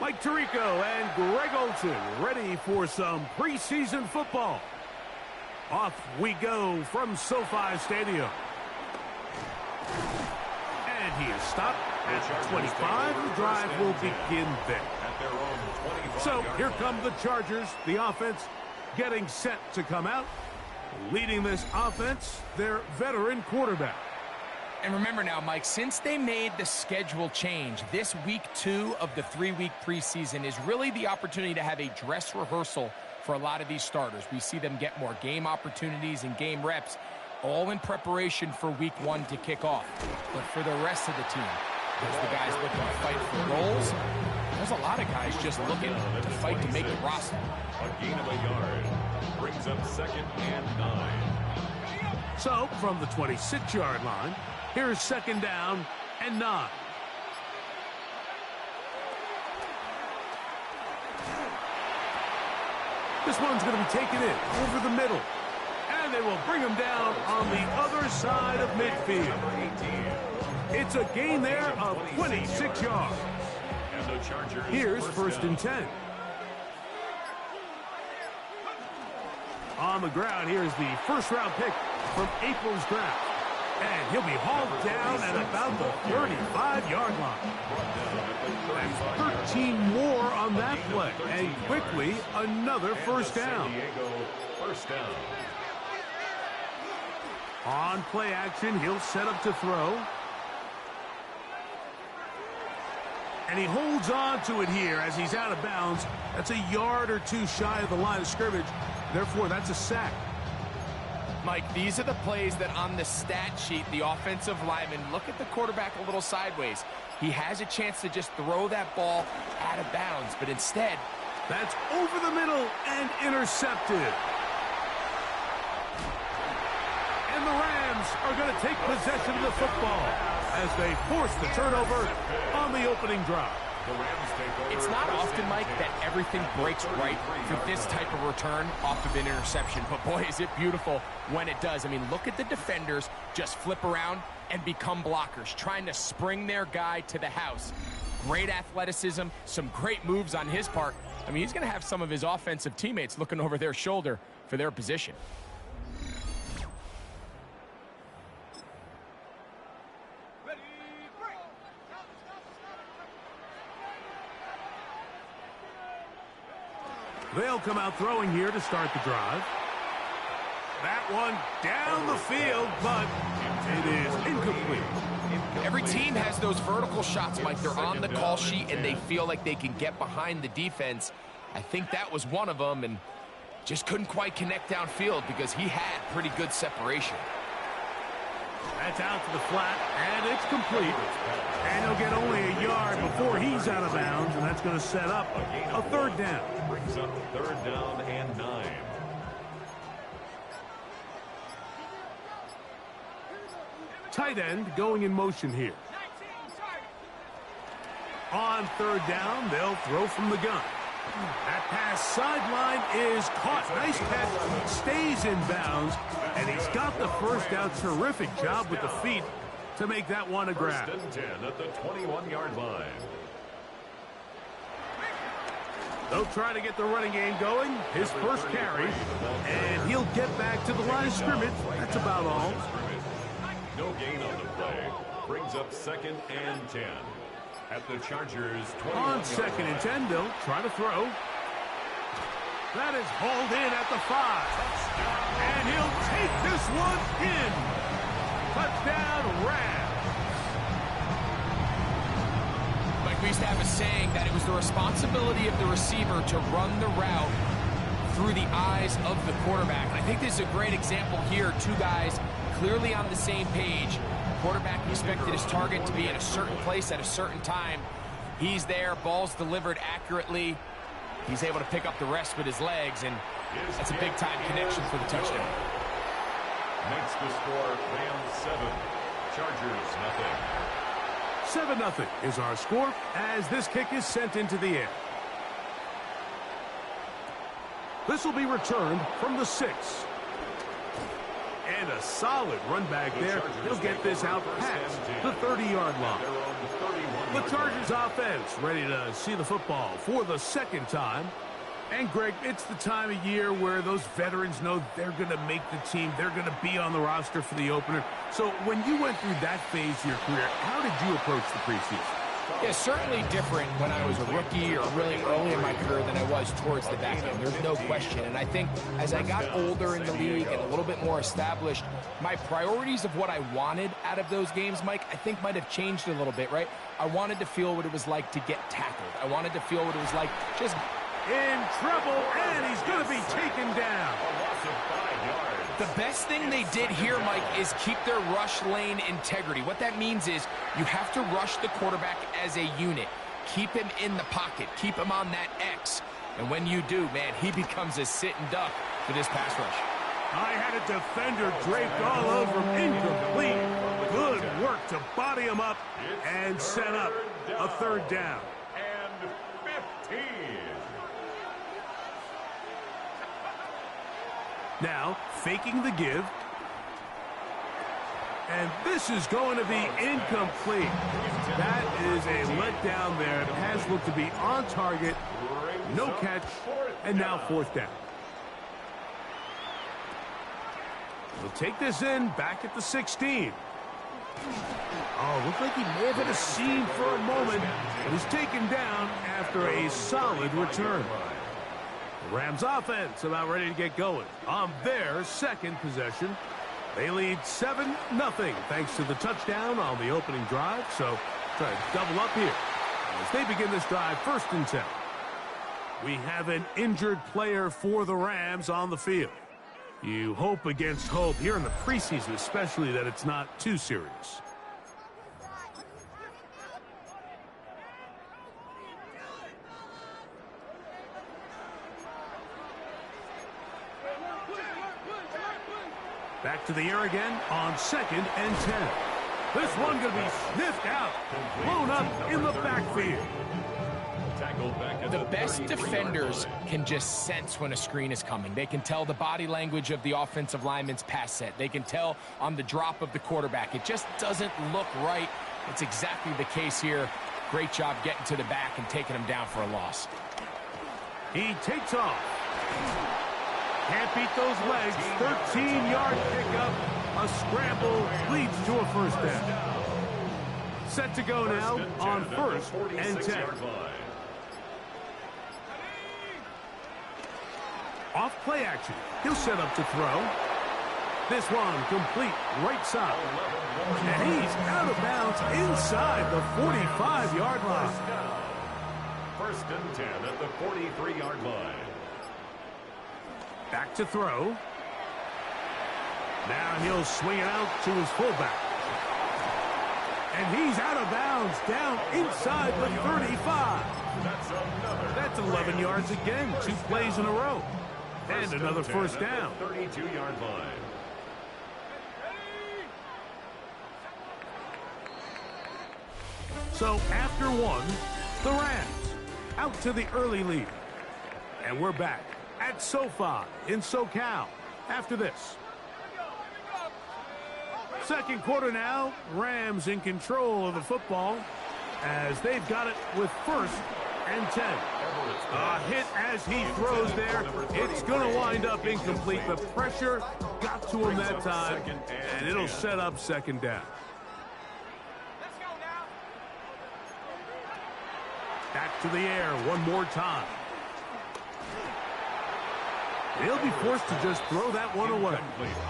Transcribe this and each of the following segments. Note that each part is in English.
Mike Tirico and Greg Olson ready for some preseason football. Off we go from SoFi Stadium. And he is stopped at 25. The drive will begin there. So here come the Chargers. The offense getting set to come out. Leading this offense, their veteran quarterback. And remember now, Mike, since they made the schedule change, this week 2 of the 3-week preseason is really the opportunity to have a dress rehearsal for a lot of these starters. We see them get more game opportunities and game reps, all in preparation for week 1 to kick off. But for the rest of the team, there's the guys looking to fight for roles. There's a lot of guys just looking to fight to make the roster. A gain of a yard brings up 2nd and 9. So from the 26-yard line, here's 2nd down and 9. This one's going to be taken in over the middle. And they will bring him down on the other side of midfield. It's a gain there of 26 yards. Here's 1st and 10. On the ground, here's the first-round pick from April's draft. And he'll be hauled down at about the 35-yard line. That's 13 more on that play. And quickly, another first down. On play action, he'll set up to throw. And he holds on to it here as he's out of bounds. That's a yard or 2 shy of the line of scrimmage. Therefore, that's a sack. Mike, these are the plays that on the stat sheet, the offensive lineman look at the quarterback a little sideways. He has a chance to just throw that ball out of bounds, but instead, that's over the middle and intercepted. And the Rams are going to take possession of the football as they force the turnover on the opening drive. It's not often, Mike, that everything breaks right for this type of return off of an interception. But, boy, is it beautiful when it does. I mean, look at the defenders just flip around and become blockers, trying to spring their guy to the house. Great athleticism, some great moves on his part. I mean, he's going to have some of his offensive teammates looking over their shoulder for their position. They'll come out throwing here to start the drive. That one down the field, but it is incomplete. Every team has those vertical shots, Mike. They're on the call sheet, and they feel like they can get behind the defense. I think that was one of them, and just couldn't quite connect downfield because he had pretty good separation. That's out to the flat, and it's complete. And he'll get only a yard before he's out of bounds, and that's going to set up a 3rd down. Brings up 3rd down and 9. Tight end going in motion here. On 3rd down, they'll throw from the gun. That pass sideline is caught. Nice catch. Stays in bounds. And he's got the first down. Terrific job with the feet to make that one a grab. 1st and 10 at the 21-yard line. They'll try to get the running game going. His first carry. And he'll get back to the line of scrimmage. That's about all. No gain on the play. Brings up 2nd and 10. At the Chargers' 21. On 2nd and 10, they'll try to throw. That is hauled in at the 5. And he'll take this one in. Touchdown, Rams. Mike, we used to have a saying that it was the responsibility of the receiver to run the route through the eyes of the quarterback. And I think this is a great example here. 2 guys clearly on the same page. Quarterback expected his target to be in a certain place at a certain time. He's there, ball's delivered accurately. He's able to pick up the rest with his legs, and that's a big-time connection for the touchdown. Makes the score Rams 7, Chargers nothing. 7-0 is our score as this kick is sent into the air. This will be returned from the 6. And a solid run back there. He'll get this out past the 30-yard line. The Chargers offense ready to see the football for the second time. And, Greg, it's the time of year where those veterans know they're going to make the team. They're going to be on the roster for the opener. So when you went through that phase of your career, how did you approach the preseason? Yeah, certainly different when I was a rookie or really early in my career than I was towards the back end. There's no question. And I think as I got older in the league and a little bit more established, my priorities of what I wanted out of those games, Mike, I think might have changed a little bit, right? I wanted to feel what it was like to get tackled. I wanted to feel what it was like just in trouble, and he's going to be taken down. The best thing they did here, Mike, is keep their rush lane integrity. What that means is you have to rush the quarterback as a unit. Keep him in the pocket. Keep him on that X. And when you do, man, he becomes a sitting duck for this pass rush. I had a defender draped all over him. Incomplete. Good work to body him up and set up a third down. And 15. Now, faking the give. And this is going to be incomplete. That is a letdown there. Pass looked to be on target. No catch. And now fourth down. He'll take this in back at the 16. Oh, looked like he may have hit a seam for a moment. But he's taken down after a solid return. The Rams offense about ready to get going on their second possession. They lead 7-0 thanks to the touchdown on the opening drive. So try to double up here as they begin this drive 1st and 10. We have an injured player for the Rams on the field. You hope against hope here in the preseason, especially that it's not too serious. Back to the air again on 2nd and 10. This one going to be sniffed out, blown up in the backfield. The best defenders can just sense when a screen is coming. They can tell the body language of the offensive lineman's pass set. They can tell on the drop of the quarterback. It just doesn't look right. It's exactly the case here. Great job getting to the back and taking him down for a loss. He takes off. Can't beat those legs. 13-yard pickup. A scramble leads to a first down. Set to go now on 1st and 10. Off play action. He'll set up to throw. This one complete right side. And he's out of bounds inside the 45-yard line. 1st and 10 at the 43-yard line. Back to throw. Now he'll swing it out to his fullback. And he's out of bounds down inside the 35. That's 11 yards again. 2 plays in a row. And another first down. 32-yard line. So after one, the Rams out to the early lead. And we're back at SoFi in SoCal after this. Second quarter now, Rams in control of the football as they've got it with 1st and 10. A hit as he throws there. It's going to wind up incomplete. The pressure got to him that time, and it'll set up 2nd down. Back to the air one more time. He'll be forced to just throw that one away.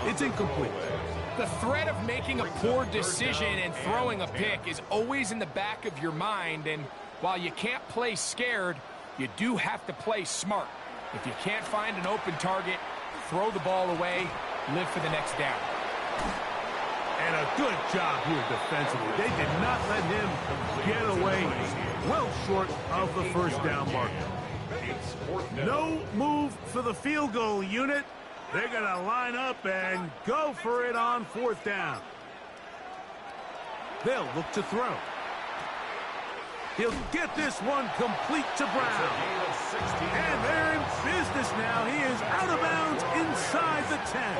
It's incomplete. The threat of making a poor decision and throwing a pick is always in the back of your mind, and while you can't play scared, you do have to play smart. If you can't find an open target, throw the ball away, live for the next down. And a good job here defensively. They did not let him get away well short of the first down marker. No move for the field goal unit. They're going to line up and go for it on 4th down. They'll look to throw. He'll get this one complete to Brown. And they're in business now. He is out of bounds inside the 10.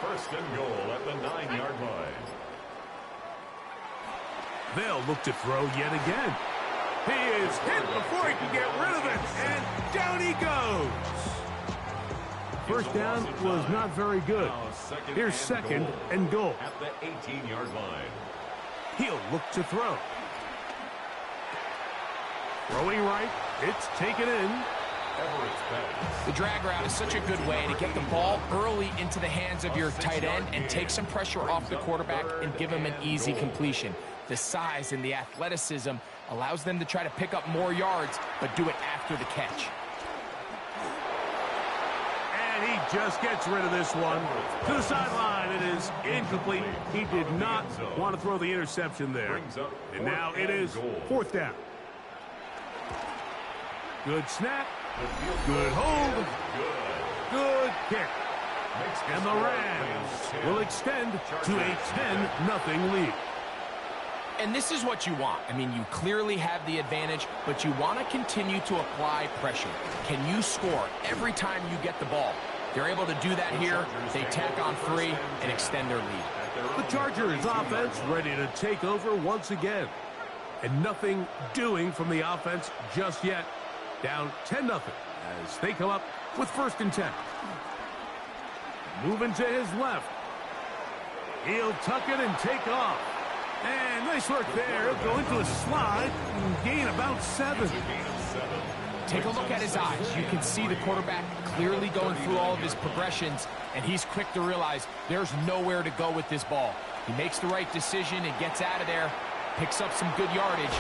First and goal at the 9-yard line. They'll look to throw yet again. He is hit before he can get rid of it, and down he goes. First down was not very good. Here's second and goal. At the 18-yard line. He'll look to throw. Throwing right, it's taken in. The drag route is such a good way to get the ball early into the hands of your tight end and take some pressure off the quarterback and give him an easy completion. The size and the athleticism allows them to try to pick up more yards, but do it after the catch. And he just gets rid of this one. To the sideline, it is incomplete. He did not want to throw the interception there. And now it is fourth down. Good snap. Good hold. Good kick. And the Rams will extend to a 10-0 lead. And this is what you want. I mean, you clearly have the advantage, but you want to continue to apply pressure. Can you score every time you get the ball? They're able to do that here. They tack on 3 and extend their lead. The Chargers offense ready to take over once again. And nothing doing from the offense just yet. Down 10-0 as they come up with first and 10. Moving to his left. He'll tuck it and take off. And nice work there. He'll go into a slide and gain about 7. Take a look at his eyes. You can see the quarterback clearly going through all of his progressions, and he's quick to realize there's nowhere to go with this ball. He makes the right decision and gets out of there, picks up some good yardage.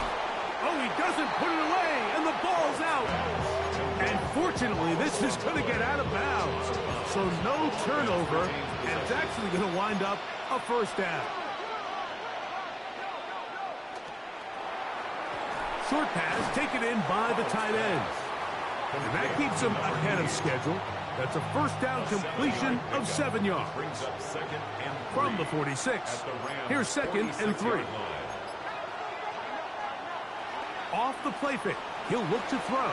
Oh, he doesn't put it away, and the ball's out. And fortunately, this is going to get out of bounds. So no turnover, and it's actually going to wind up a first down. Short pass taken in by the tight end. And that keeps him ahead of schedule. That's a first down completion of 7 yards. From the 46, here's second and 3. Off the play fake, he'll look to throw.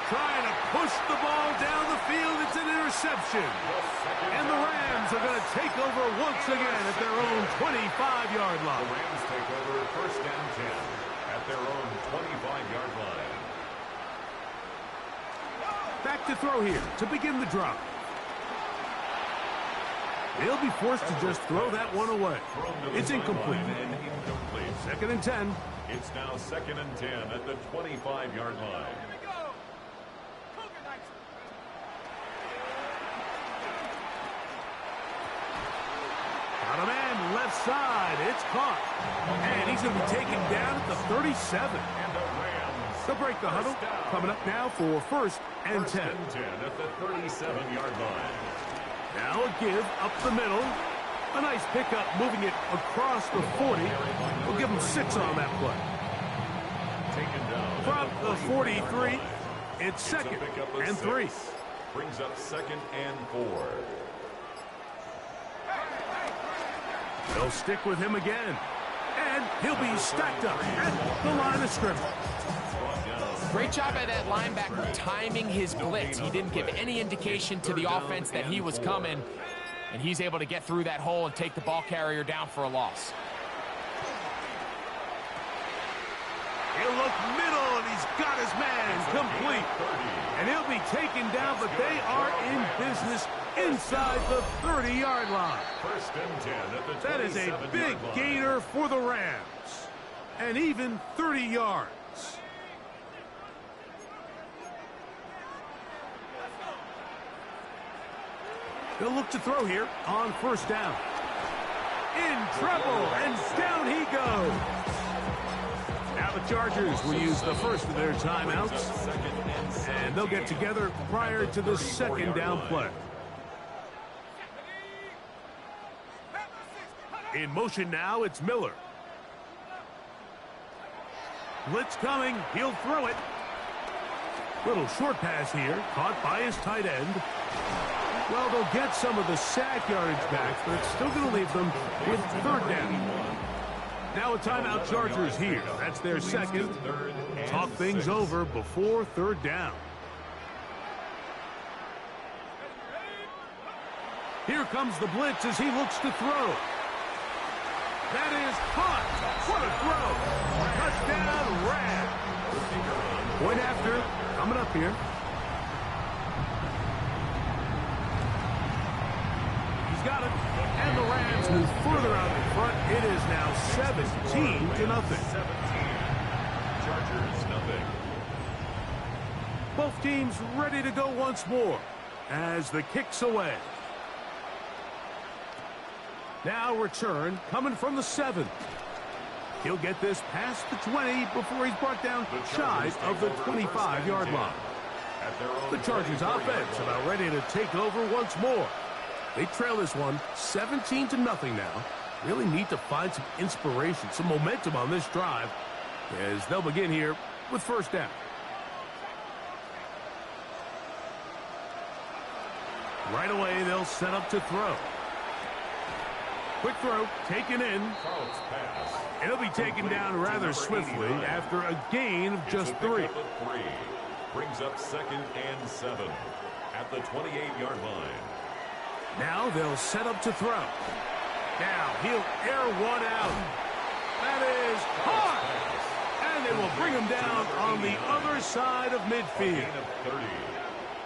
Trying to push the ball down the field, it's an interception. And the Rams are going to take over once again at their own 25-yard line. The Rams take over first and 10 at their own 25-yard line. Back to throw here to begin the drive. They'll be forced to just throw that one away. It's incomplete. Second and 10. It's now second and 10 at the 25-yard line. Got a man left side. It's caught. And he's going to be taken down at the 37. And the Rams. They'll break the huddle. Coming up now for first and 10. First and 10 at the 37-yard line. Now a give up the middle. A nice pickup moving it across the 40. We'll give him 6 on that play. Taken down From the 43, it's second and 3. Brings up second and 4. They'll stick with him again. And he'll be stacked up at the line of scrimmage. Great job by that linebacker timing his blitz. He didn't give any indication to the offense that he was coming, and he's able to get through that hole and take the ball carrier down for a loss. He'll look middle, and he's got his man complete. And he'll be taken down, but they are in business inside the 30-yard line. First and 10 at the 27-yard line. That is a big gainer for the Rams. And even 30 yards. They'll look to throw here on first down. In trouble, and down he goes. Now the Chargers will use the first of their timeouts, and they'll get together prior to the second down play. In motion now, it's Miller. Blitz coming, he'll throw it. Little short pass here, caught by his tight end. Well, they'll get some of the sack yardage back, but it's still going to leave them with third down. Now a timeout, Chargers here. That's their second. Talk things over before third down. Here comes the blitz as he looks to throw. That is caught. What a throw. Touchdown, Rams. Point after. Coming up here. He's got it. And the Rams move further out in front. It is now 17-0. 17. Chargers, nothing. Both teams ready to go once more as the kick's away. Now return coming from the 7. He'll get this past the 20 before he's brought down shy of the 25-yard line. The Chargers offense about ready to take over once more. They trail this one 17-0 now. Really need to find some inspiration, some momentum on this drive as they'll begin here with first down. Right away, they'll set up to throw. Quick throw, taken in. It'll be taken down rather swiftly after a gain of just 3. Brings up 2nd and 7 at the 28-yard line. Now they'll set up to throw. Now he'll air one out. That is hard. And they will bring him down on the other side of midfield.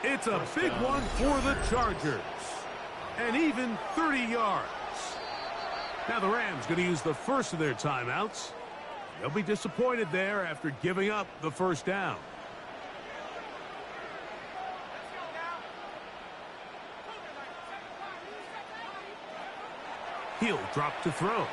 It's a big one for the Chargers. And even 30 yards. Now the Rams going to use the first of their timeouts. They'll be disappointed there after giving up the first down. He'll drop to throw.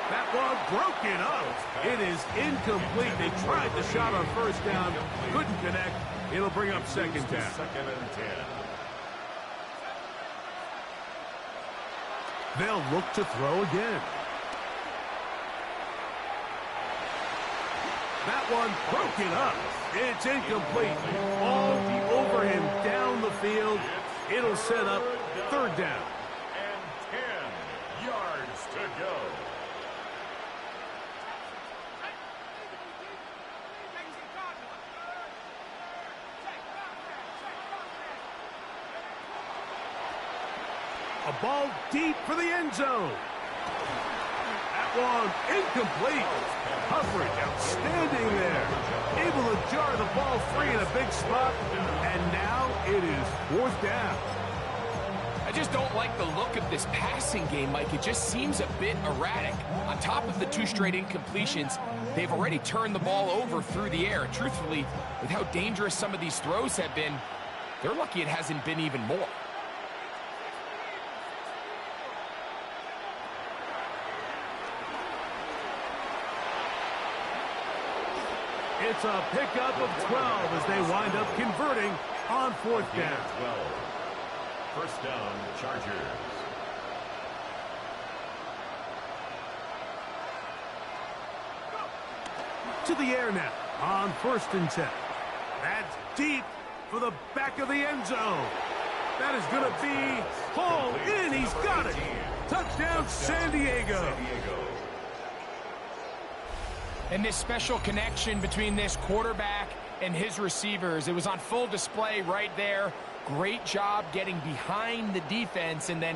That one broken up. It is incomplete. They tried the shot on first down. Couldn't connect. It'll bring up second down. 2nd and 10. They'll look to throw again. That one broken up. It's incomplete. All over him down the field. It'll set up third down. And 10 yards to go. A ball deep for the end zone. That one incomplete. Coverage outstanding there. Able to jar the ball free in a big spot. And now it is fourth down. I just don't like the look of this passing game, Mike. It just seems a bit erratic. On top of the 2 straight incompletions, they've already turned the ball over through the air. Truthfully, with how dangerous some of these throws have been, they're lucky it hasn't been even more. It's a pickup of 12 as they wind up converting on fourth down. 12. First down, Chargers. To the air now on 1st and 10. That's deep for the back of the end zone. That is going to be hauled in. He's got it. Touchdown, San Diego. And this special connection between this quarterback and his receivers, it was on full display right there. Great job getting behind the defense. And then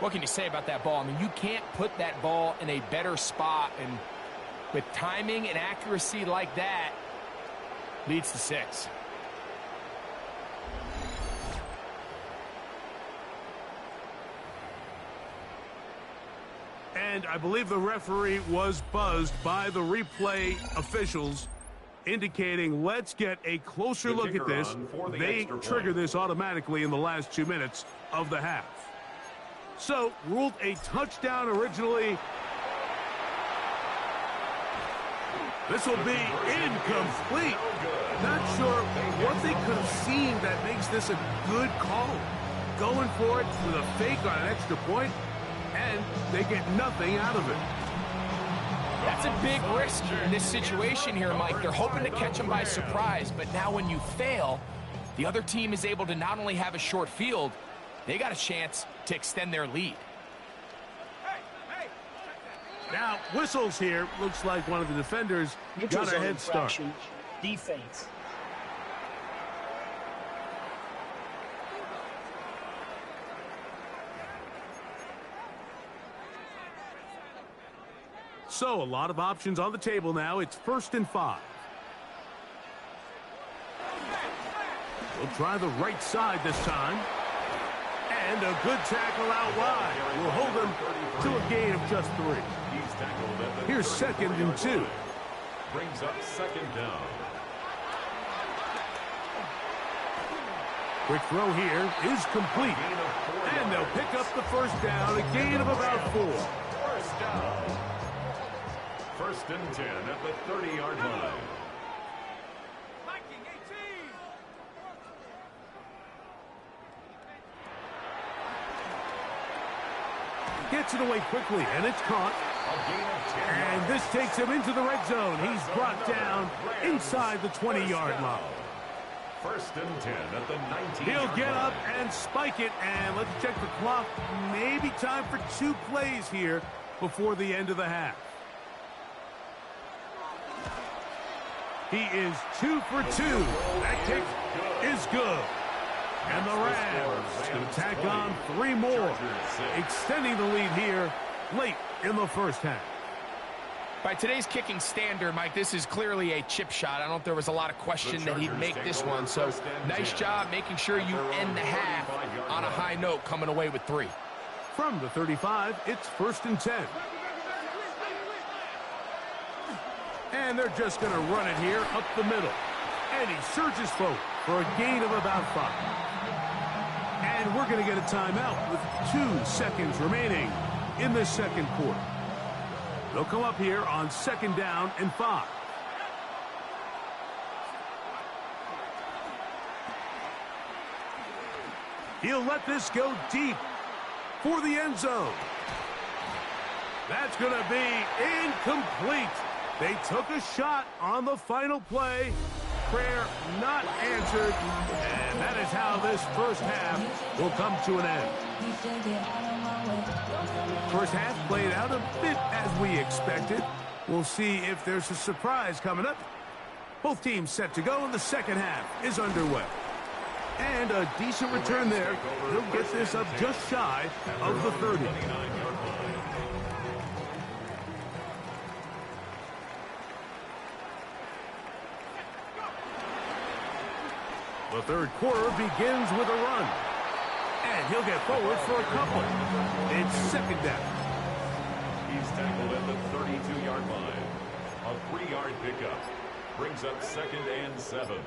what can you say about that ball? I mean, you can't put that ball in a better spot. And with timing and accuracy like that, leads to 6. And I believe the referee was buzzed by the replay officials, indicating let's get a closer look at this. They trigger this automatically in the last 2 minutes of the half. So, ruled a touchdown originally. This will be incomplete. Not sure what they could have seen that makes this a good call. Going for it with a fake on an extra point, and they get nothing out of it. That's a big risk in this situation here, Mike. They're hoping to catch him by surprise, but now when you fail, the other team is able to not only have a short field, they got a chance to extend their lead. Now, whistles here. Looks like one of the defenders got a head start. Defense. So a lot of options on the table now. It's 1st and 5. We'll try the right side this time. And a good tackle out wide. We'll hold him to a gain of just 3. Here's 2nd and 2. Brings up 2nd down. Quick throw here is complete. And they'll pick up the 1st down, a gain of about 4. 1st down. 1st and 10 at the 30-yard line. Gets it away quickly, and it's caught. And this takes him into the red zone. He's brought down inside the 20-yard line. 1st and 10 at the 19. He'll get up and spike it, and let's check the clock. Maybe time for 2 plays here before the end of the half. He is 2 for 2. That kick is good. And the Rams going to tack on 3 more, extending the lead here late in the 1st half. By today's kicking standard, Mike, this is clearly a chip shot. I don't know if there was a lot of question that he'd make this one. So nice job making sure you end the half on a high note, coming away with 3. From the 35, it's 1st and 10. And they're just going to run it here up the middle. And he surges forward for a gain of about 5. And we're going to get a timeout with 2 seconds remaining in the 2nd quarter. They'll come up here on 2nd down and 5. He'll let this go deep for the end zone. That's going to be incomplete. They took a shot on the final play. Prayer not answered. And that is how this 1st half will come to an end. 1st half played out a bit as we expected. We'll see if there's a surprise coming up. Both teams set to go, and the 2nd half is underway. And a decent return there. He'll get this up just shy of the 30. The 3rd quarter begins with a run. And he'll get forward for a couple. It's 2nd down. He's tackled at the 32-yard line. A 3-yard pickup. Brings up 2nd and 7.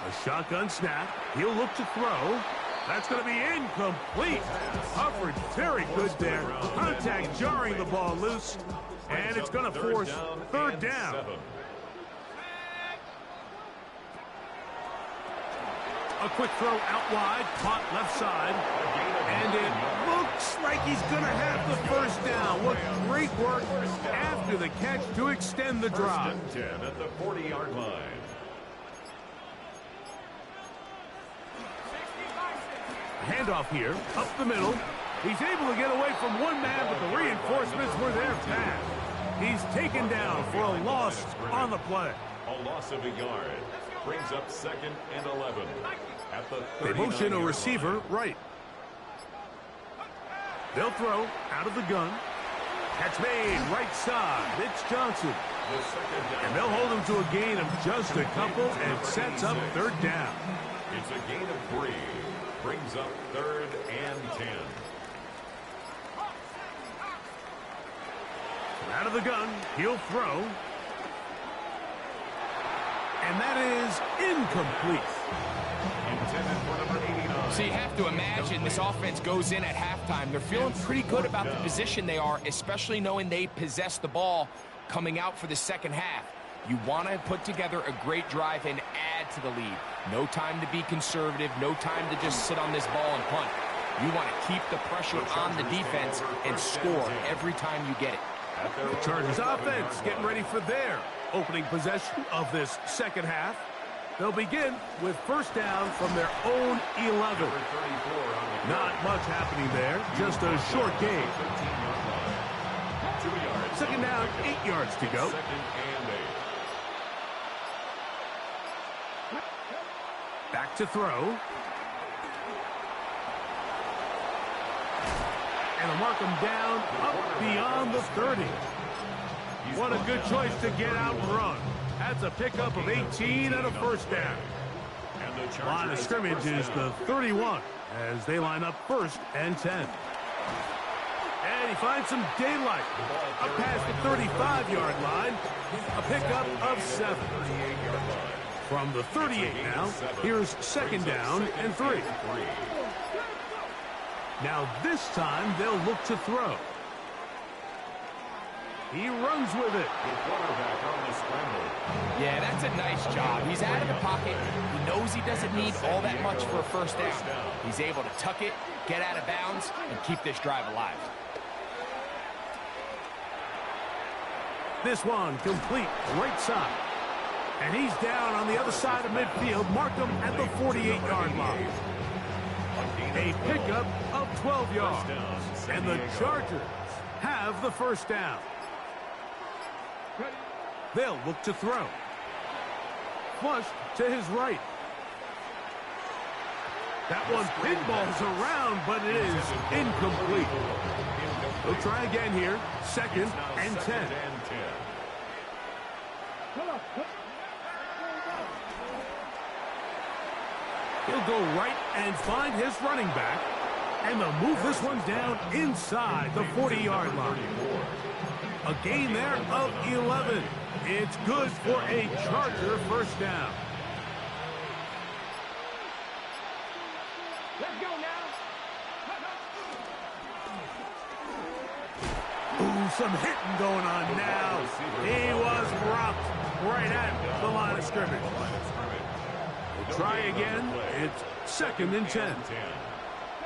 A shotgun snap. He'll look to throw. That's going to be incomplete. Coverage very good there. Contact jarring the ball loose. And it's going to force 3rd down. A quick throw out wide, caught left side, and it looks like he's going to have the 1st down. What great work after the catch to extend the drive. 1st and 10 at the 40-yard line. Handoff here, up the middle. He's able to get away from one man, but the reinforcements were there fast. He's taken down for a loss on the play. A loss of a yard. Brings up 2nd and 11. At the they motion a receiver right. They'll throw out of the gun. Catch made right side. Mitch Johnson. And they'll hold him to a gain of just a couple and sets up 3rd down. It's a gain of 3. Brings up 3rd and 10. Out of the gun. He'll throw. And that is incomplete. So you have to imagine this offense goes in at halftime. They're feeling pretty good about the position they are, especially knowing they possess the ball coming out for the 2nd half. You want to put together a great drive and add to the lead. No time to be conservative. No time to just sit on this ball and punt. You want to keep the pressure on the defense and score every time you get it. The Chargers offense getting ready for their opening possession of this 2nd half. They'll begin with 1st down from their own 11. Not much happening there, just a short gain. 2nd down, 8 yards to go. Back to throw. and they'll mark him down up beyond the 30. What a good choice to get out and run. That's a pickup of 18 and a first down. Line of scrimmage is the 31 as they line up 1st and 10. And he finds some daylight up past the 35-yard line. A pickup of 7. From the 38 now, here's 2nd down and 3. Now this time they'll look to throw. He runs with it. Yeah, that's a nice job. He's out of the pocket. He knows he doesn't need all that much for a first down. He's able to tuck it, get out of bounds, and keep this drive alive. This one complete right side. And he's down on the other side of midfield. Mark him at the 48-yard line. A pickup of 12 yards. And the Chargers have the first down. They'll look to throw. Flushed to his right. That one pinballs around, but it is incomplete. He'll try again here. 2nd and 10. He'll go right and find his running back. And they'll move this one down inside the 40-yard line. A gain there of 11. It's good for a Charger first down. Let's go now. Ooh, some hitting going on now. He was rocked right at the line of scrimmage. We'll try again. It's 2nd and 10.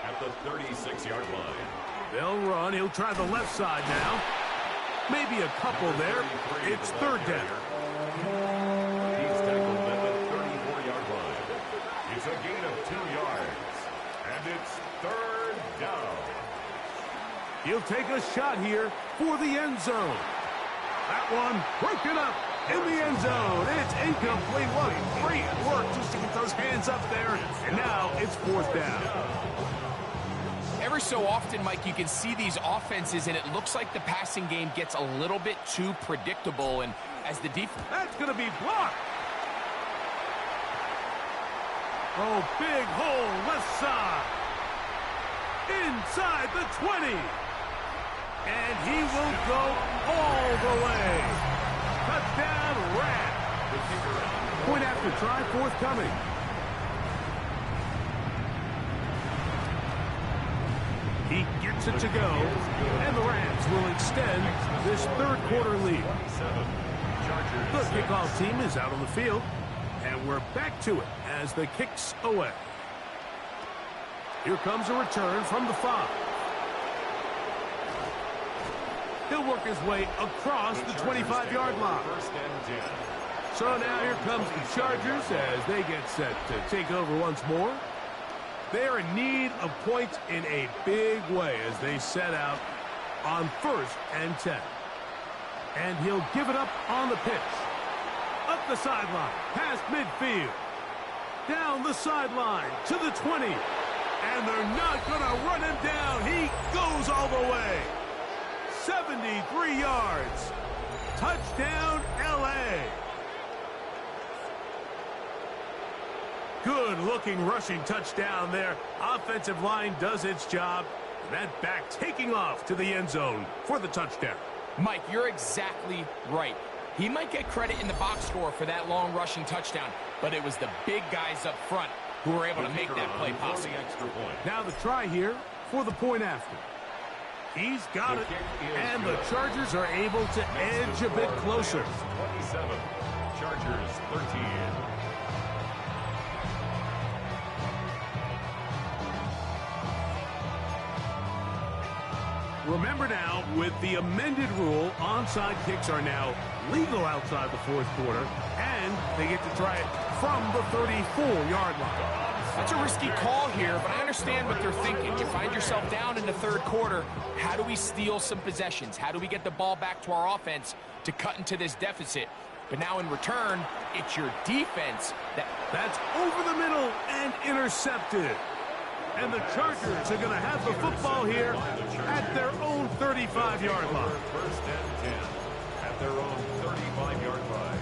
At the 36-yard line. They'll run. He'll try the left side now. Maybe a couple there. It's 3rd down. He's tackled at the 34-yard line. It's a gain of 2 yards. And it's 3rd down. He'll take a shot here for the end zone. That one broken up in the end zone. It's incomplete. What great work just to get those hands up there. And now it's 4th down. Every so often, Mike, you can see these offenses, and it looks like the passing game gets a little bit too predictable. And as the defense... That's going to be blocked. Oh, big hole left side. Inside the 20. And he will go all the way. Touchdown, Rams. Point after try forthcoming. He gets it to go, and the Rams will extend this 3rd quarter lead. The kickoff team is out on the field, and we're back to it as the kick's away. Here comes a return from the 5. He'll work his way across the 25-yard line. So now here comes the Chargers as they get set to take over once more. They are in need of points in a big way as they set out on 1st and 10. And he'll give it up on the pitch. Up the sideline, past midfield. Down the sideline to the 20. And they're not going to run him down. He goes all the way. 73 yards. Touchdown, L.A. Good-looking rushing touchdown there. Offensive line does its job. That back taking off to the end zone for the touchdown. Mike, you're exactly right. He might get credit in the box score for that long rushing touchdown, but it was the big guys up front who were able to make that play possible. Now the try here for the point after. He's got it, and the Chargers are able to edge a bit closer. 27, Chargers 13. Remember now, with the amended rule, onside kicks are now legal outside the 4th quarter, and they get to try it from the 34-yard line. That's a risky call here, but I understand what they're thinking. You find yourself down in the 3rd quarter. How do we steal some possessions? How do we get the ball back to our offense to cut into this deficit? But now in return, it's your defense that's over the middle and intercepted. And the Chargers are going to have the football here at their own 35-yard line. First and 10 at their own 35-yard line.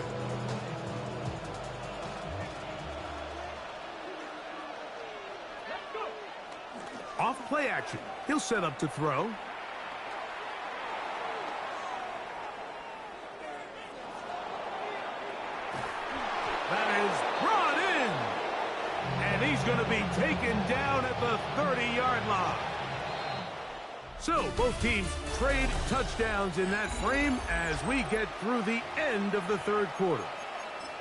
Off play action. He'll set up to throw. That is brought in. And he's going to be taken down at the 30-yard line. So both teams trade touchdowns in that frame as we get through the end of the third quarter.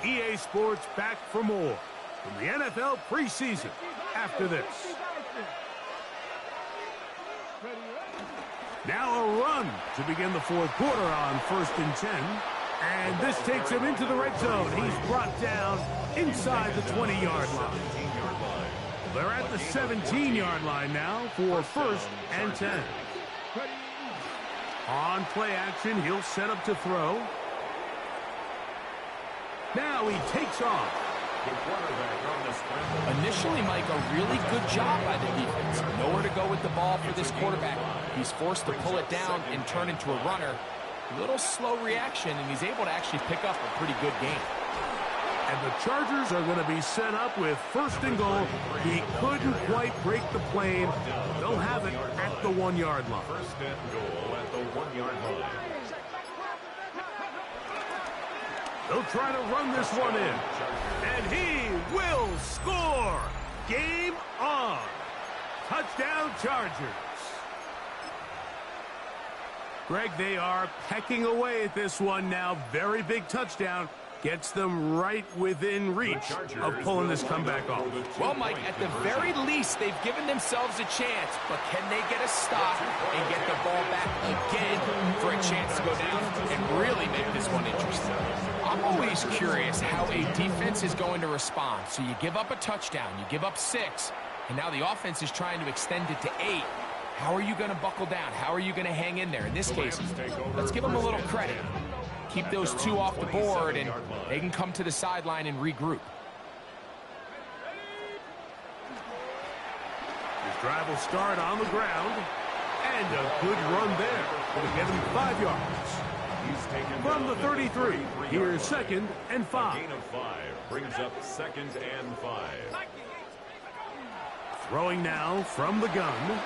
EA Sports back for more from the NFL preseason after this. Now a run to begin the fourth quarter on 1st and 10. And this takes him into the red zone. He's brought down inside the 20-yard line. They're at the 17-yard line now for 1st and 10. On play action, he'll set up to throw. Now he takes off. Initially, Mike, a really good job by the defense. Nowhere to go with the ball for this quarterback. He's forced to pull it down and turn into a runner. A little slow reaction, and he's able to actually pick up a pretty good game. And the Chargers are going to be set up with 1st and goal. He couldn't quite break the plane. They'll have it at the 1-yard line. 1st and goal at the 1-yard line. They'll try to run this one in. And he will score. Game on. Touchdown Chargers. Greg, they are pecking away at this one now. Very big touchdown. Gets them right within reach of pulling this comeback off. Well, Mike, at the very least, they've given themselves a chance. But can they get a stop and get the ball back again for a chance to go down and really make this one interesting? I'm always curious how a defense is going to respond. So you give up a touchdown, you give up 6, and now the offense is trying to extend it to 8. How are you going to buckle down? How are you going to hang in there? In this case, let's give them a little credit. Keep those 2 off the board, and they can come to the sideline and regroup. His drive will start on the ground. And a good run there. Going to get him 5 yards. From the 33, here's 2nd and 5. Gain of 5 brings up 2nd and 5. Throwing now from the gun.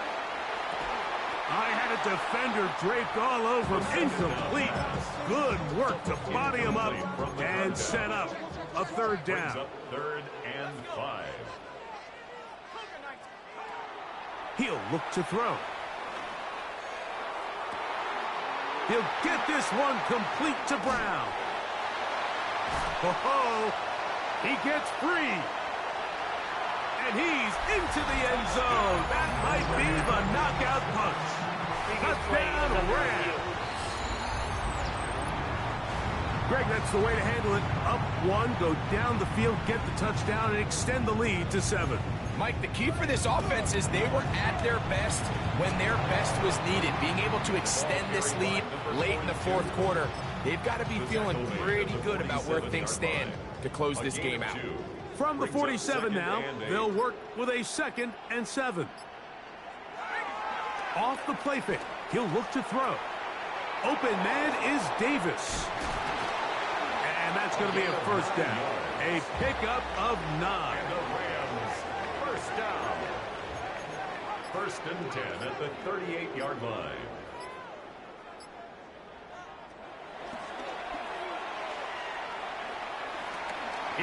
I had a defender draped all over him. Incomplete. Good work to body him up and set up a 3rd down. 3rd and 5. He'll look to throw. He'll get this one complete to Brown. Oh, he gets free. And he's into the end zone. That might be the knockout punch. Touchdown, Rams. Greg, that's the way to handle it. Up 1, go down the field, get the touchdown, and extend the lead to 7. Mike, the key for this offense is they were at their best when their best was needed. Being able to extend this lead late in the 4th quarter, they've got to be feeling pretty good about where things stand to close this game out. From the 47 now, they'll work with a 2nd and 7. Off the play fake, he'll look to throw. Open man is Davis. And that's going to be a 1st down. A pickup of 9. And the Rams, 1st down. 1st and 10 at the 38-yard line.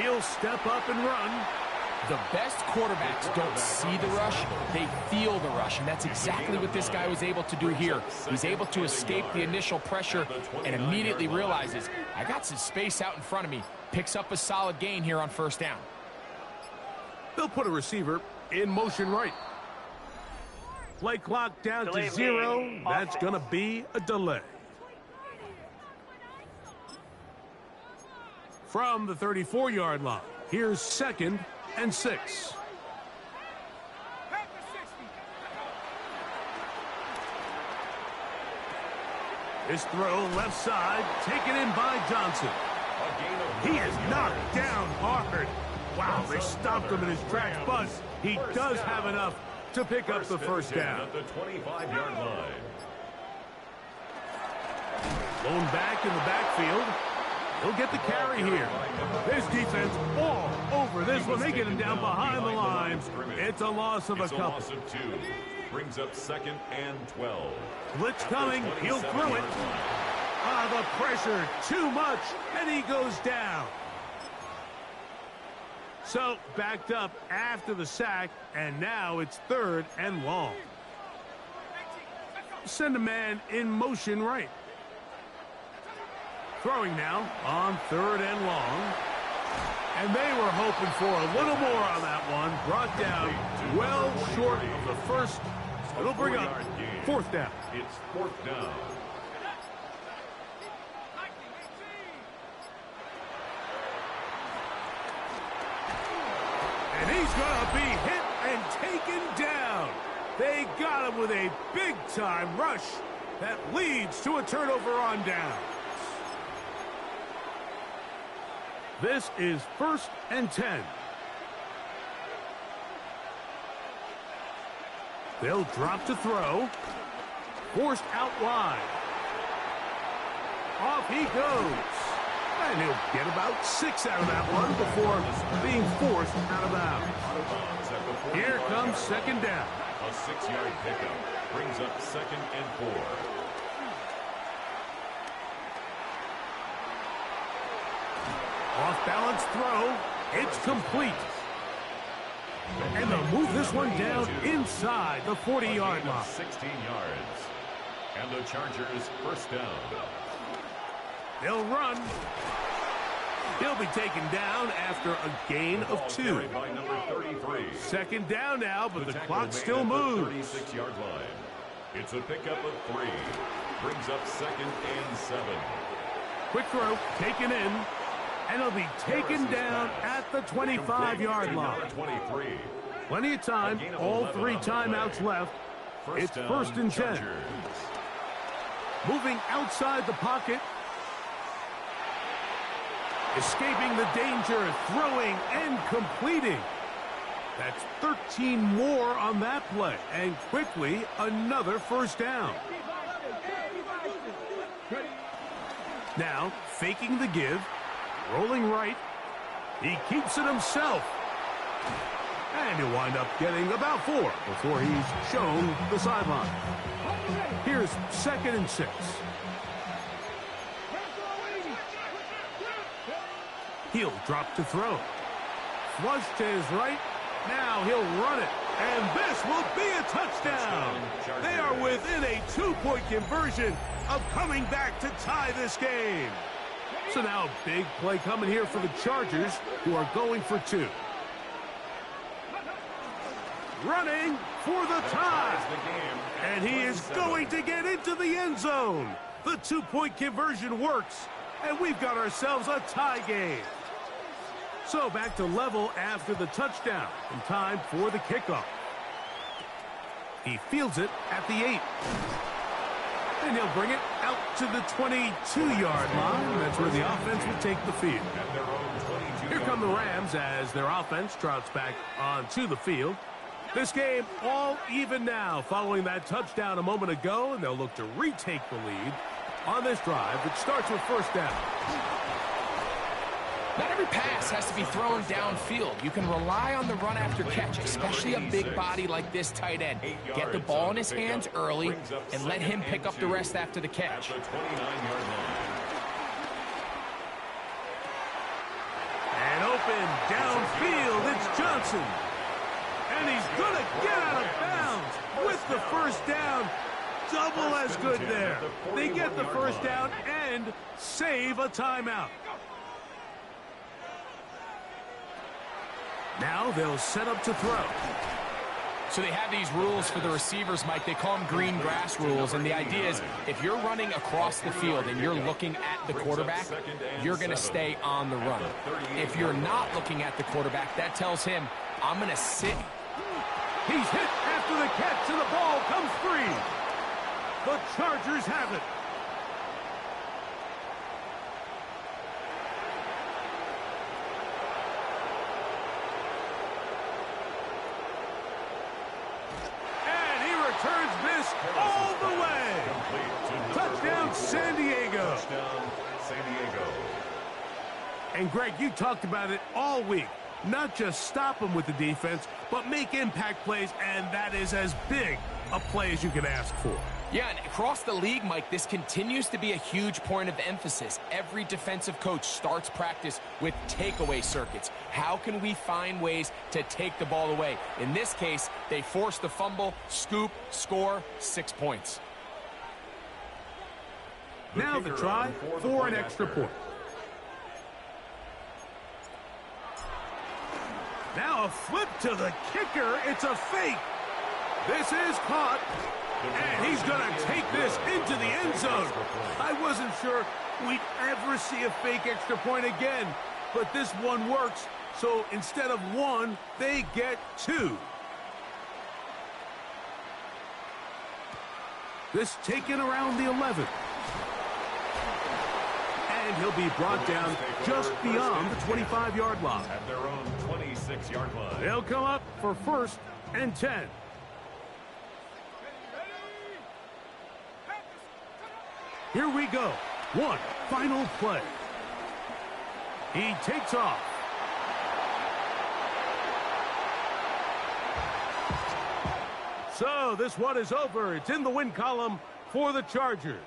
He'll step up and run. The best quarterbacks don't see the rush, they feel the rush, and that's exactly what this guy was able to do here. He's able to escape the initial pressure and immediately realizes, I got some space out in front of me. Picks up a solid gain here on 1st down. They'll put a receiver in motion right. Play clock down to 0. That's going to be a delay. From the 34-yard line, here's 2nd and 6. This throw left side, taken in by Johnson. He is knocked down hard. Wow, they stopped him in his tracks, but he does have enough to pick up the first down. At the 25-yard line. Blown back in the backfield. He'll get the carry here. This defense all over this one. They get him down behind the line. It's a loss of a couple. Loss of 2. Brings up 2nd and 12. Blitz coming. He'll throw it. The pressure too much, and he goes down. So backed up after the sack, and now it's 3rd and long. Send a man in motion right. Throwing now on 3rd and long. And they were hoping for a little more on that one. Brought down well short of the first. It'll bring up 4th down. It's 4th down. And he's going to be hit and taken down. They got him with a big-time rush that leads to a turnover on down. This is 1st and 10. They'll drop to throw. Forced out wide. Off he goes. And he'll get about 6 out of that one before being forced out of bounds. Here comes 2nd down. A 6-yard pickup brings up 2nd and 4. Off-balance throw. It's complete. And they'll move this one down inside the 40-yard line. 16 yards. And the Chargers 1st down. They'll run. He'll be taken down after a gain of 2. By number 33. 2nd down now, but the clock tackle still made at the moves. 36-yard line. It's a pickup of 3. Brings up 2nd and 7. Quick throw, taken in, and he'll be taken down at the 25-yard line. 23. Plenty of time, all 3 timeouts left. It's 1st and 10. Moving outside the pocket. Escaping the danger, throwing and completing. That's 13 more on that play. And quickly, another 1st down. Now, faking the give. Rolling right. He keeps it himself. And he'll wind up getting about 4 before he's shown the sideline. Here's 2nd and 6. He'll drop to throw. Flush to his right. Now he'll run it. And this will be a touchdown. They are within a 2-point conversion of coming back to tie this game. So now a big play coming here for the Chargers, who are going for 2. Running for the tie. And he is going to get into the end zone. The 2-point conversion works, and we've got ourselves a tie game. So back to level after the touchdown, and time for the kickoff. He fields it at the 8. And he'll bring it out to the 22-yard line. That's where the offense will take the field. Here come the Rams as their offense trots back onto the field. This game all even now following that touchdown a moment ago, and they'll look to retake the lead on this drive that starts with 1st down. Not every pass has to be thrown downfield. You can rely on the run after catch, especially a big body like this tight end. Get the ball in his hands early and let him pick up the rest after the catch. And open downfield, it's Johnson. And he's going to get out of bounds with the 1st down. Double as good there. They get the 1st down and save a timeout. Now they'll set up to throw. So they have these rules for the receivers, Mike. They call them green grass rules. And the idea is if you're running across the field and you're looking at the quarterback, you're going to stay on the run. If you're not looking at the quarterback, that tells him, I'm going to sit. He's hit after the catch, and the ball comes free. The Chargers have it. And Greg, you talked about it all week. Not just stop them with the defense, but make impact plays, and that is as big a play as you can ask for. Yeah, and across the league, Mike, this continues to be a huge point of emphasis. Every defensive coach starts practice with takeaway circuits. How can we find ways to take the ball away? In this case, they forced the fumble, scoop, score, 6 points. Now the try for an extra point. Now a flip to the kicker. It's a fake. This is caught. And he's going to take this into the end zone. I wasn't sure we'd ever see a fake extra point again. But this one works. So instead of 1, they get 2. This taken around the 11th. And he'll be brought down just beyond the 25-yard line. At their own 26-yard line. They'll come up for 1st and 10. Here we go. One final play. He takes off. So this one is over. It's in the win column for the Chargers,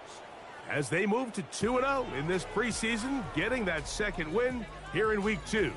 as they move to 2-0 in this preseason, getting that second win here in Week 2.